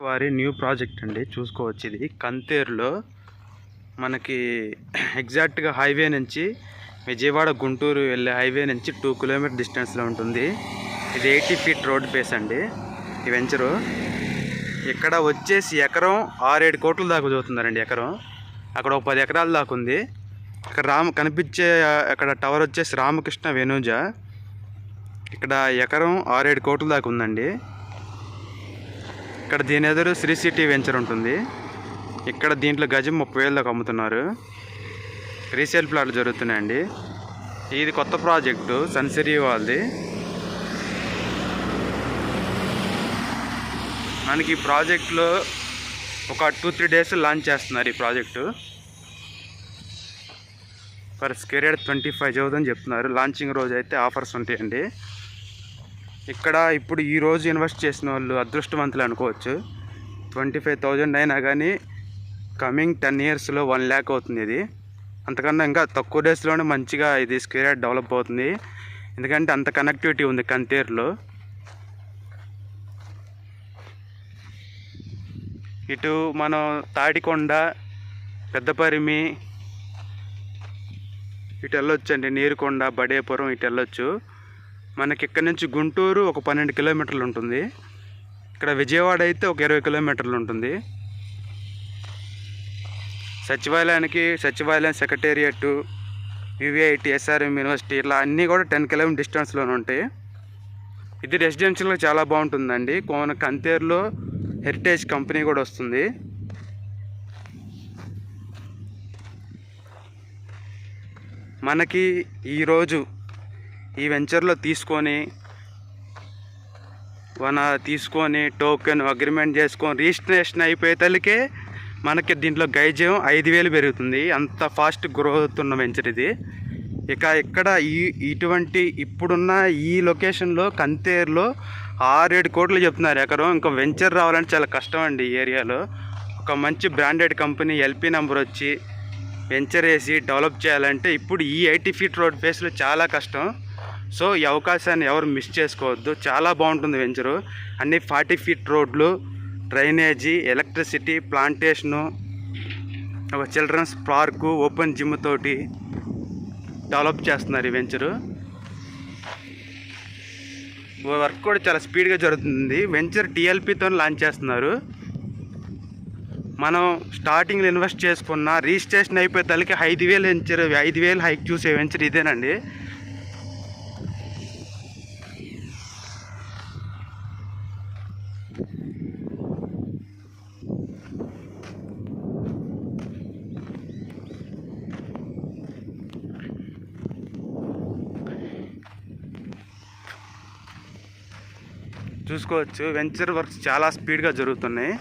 వారి new project అండి. చూసుకోవచ్చు, ఇది కంతేరులో మనకి ఎగ్జాక్ట్గా హైవే నుంచి విజయవాడ గుంటూరు వెళ్ళే హైవే నుంచి 2 కిలోమీటర్ డిస్టెన్స్లో ఉంటుంది. ఇది 80 ఫీట్ రోడ్ బేస్ అండి ఈ వెంచరు. ఇక్కడ వచ్చేసి ఎకరం 6-7 కోట్ల దాకా చదువుతున్నారండి ఎకరం. అక్కడ ఒక 10 ఎకరాల దాకా ఉంది. ఇక్కడ కనిపించే అక్కడ టవర్ వచ్చేసి రామకృష్ణ వెనూజ. ఇక్కడ ఎకరం 6-7 కోట్ల దాకా ఉందండి. ఇక్కడ దీని ఎదురు శ్రీ సిటీ వెంచర్ ఉంటుంది. ఇక్కడ దీంట్లో గజం 30,000 దాకా అమ్ముతున్నారు. రీసేల్ ప్లాట్లు జరుగుతున్నాయండి. ఇది కొత్త ప్రాజెక్టు సన్సిరీ వాళ్ళది. మనకి ఈ ప్రాజెక్టులో ఒక 2-3 డేస్ లాంచ్ చేస్తున్నారు ఈ ప్రాజెక్టు. పర్ స్క్వేర్ యార్డ్ 25,000 చెప్తున్నారు. లాంచింగ్ రోజు అయితే ఆఫర్స్ ఉంటాయండి. ఇక్కడ ఇప్పుడు ఈరోజు ఇన్వెస్ట్ చేసిన వాళ్ళు అదృష్టవంతులు అనుకోవచ్చు. 25,000 అయినా కానీ కమింగ్ 10 ఇయర్స్లో 1 lakh అవుతుంది. ఇది అంతకన్నా ఇంకా తక్కువ డేస్లోనే మంచిగా ఇది స్క్వేర్ యార్డ్ డెవలప్ అవుతుంది. ఎందుకంటే అంత కనెక్టివిటీ ఉంది కంతేరులో. ఇటు మనం తాడికొండ, పెద్దపరిమి ఇటు వెళ్ళొచ్చండి. నీరుకొండ, బడేపురం ఇటు వెళ్ళొచ్చు. మనకి ఇక్కడ నుంచి గుంటూరు ఒక 12 కిలోమీటర్లు ఉంటుంది. ఇక్కడ విజయవాడ అయితే ఒక 20 కిలోమీటర్లు ఉంటుంది. సచివాలయం సెక్రటేరియట్, వివిఐటి, ఎస్ఆర్ఎం యూనివర్సిటీ ఇలా అన్నీ కూడా 10 కిలోమీటర్ డిస్టెన్స్లోనే ఉంటాయి. ఇది రెసిడెన్షియల్గా చాలా బాగుంటుందండి. కంతేరులో హెరిటేజ్ కంపెనీ కూడా వస్తుంది. మనకి ఈరోజు ఈ వెంచర్లో తీసుకొని టోకెన్ అగ్రిమెంట్ చేసుకొని రిజిస్ట్రేషన్ అయిపోయేతలకే మనకి దీంట్లో గైజం 5,000 పెరుగుతుంది. అంత ఫాస్ట్ గ్రోత్ ఉన్న వెంచర్ ఇది. ఇక్కడ ఇటువంటి ఇప్పుడున్న ఈ లొకేషన్లో కంతేరులో 6-7 కోట్లు చెప్తున్నారు ఎకరం. ఇంకా వెంచర్ రావాలంటే చాలా కష్టం అండి. ఈ ఏరియాలో ఒక మంచి బ్రాండెడ్ కంపెనీ ఎల్పి నెంబర్ వచ్చి వెంచర్ వేసి డెవలప్ చేయాలంటే ఇప్పుడు ఈ 80 ఫీట్ రోడ్ బేస్లో చాలా కష్టం. సో ఈ అవకాశాన్ని ఎవరు మిస్ చేసుకోవద్దు. చాలా బాగుంటుంది వెంచరు. అన్ని 40 ఫీట్ రోడ్లు, డ్రైనేజీ, ఎలక్ట్రిసిటీ, ప్లాంటేషను, ఒక చిల్డ్రన్స్ పార్కు, ఓపెన్ జిమ్ తోటి డెవలప్ చేస్తున్నారు ఈ వెంచరు. వర్క్ కూడా చాలా స్పీడ్గా జరుగుతుంది. వెంచర్ టీఎల్పీతో లాంచ్ చేస్తున్నారు. మనం స్టార్టింగ్లో ఇన్వెస్ట్ చేసుకున్న రిజిస్ట్రేషన్ అయిపోయేతలకి 5,000 వెంచర్, 5,000 హైక్ చూసే వెంచర్ ఇదేనండి. చూసుకోవచ్చు, వెంచర్ వర్క్స్ చాలా స్పీడ్గా జరుగుతున్నాయి.